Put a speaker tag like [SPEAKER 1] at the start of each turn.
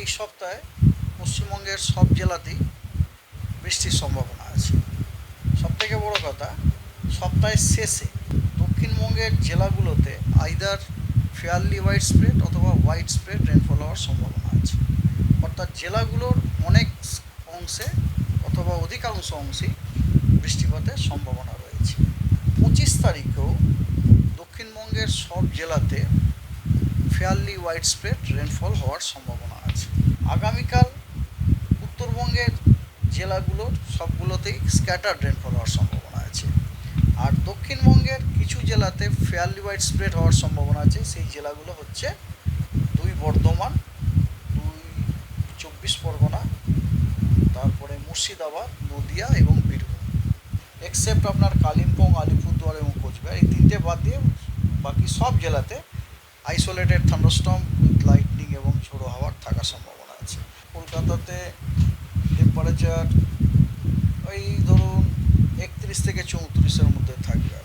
[SPEAKER 1] এই সপ্তাহে পশ্চিমবঙ্গের সব জেলাতেই বৃষ্টির সম্ভাবনা আছে। সবথেকে বড় কথা, সপ্তাহের শেষে দক্ষিণবঙ্গের জেলাগুলোতে আইদার ফেয়ারলি হোয়াইট স্প্রেড অথবা হোয়াইট স্প্রেড রেনফল হওয়ার সম্ভাবনা আছে। অর্থাৎ জেলাগুলোর অনেক অংশে অথবা অধিকাংশ অংশেই বৃষ্টিপাতের সম্ভাবনা রয়েছে। 25 তারিখেও দক্ষিণবঙ্গের সব জেলাতে ফেয়ারলি হোয়াইট স্প্রেড রেনফল হওয়ার সম্ভাবনা আছে। আগামীকাল উত্তরবঙ্গের জেলাগুলোর সবগুলোতেই স্ক্যাটার্ড রেনফল হওয়ার সম্ভাবনা আছে। আর দক্ষিণবঙ্গের কিছু জেলাতে ফেয়ারলি হোয়াইট স্প্রেড হওয়ার সম্ভাবনা আছে। সেই জেলাগুলো হচ্ছে 2 বর্ধমান, 2 চব্বিশ পরগনা, তারপরে মুর্শিদাবাদ, নদিয়া এবং বীরভূম। এক্সেপ্ট আপনার কালিম্পং, আলিপুরদুয়ার এবং কোচবিহার, এই তিনটে বাদ দিয়ে বাকি সব জেলাতে আইসোলেটেড থান্ডারস্টর্ম উইথ লাইটনিং এবং ঝোড়ো হাওয়ার থাকার সম্ভাবনা আছে। কলকাতাতে টেম্পারেচার ওই ধরুন 31 থেকে 34-এর মধ্যে থাকবে।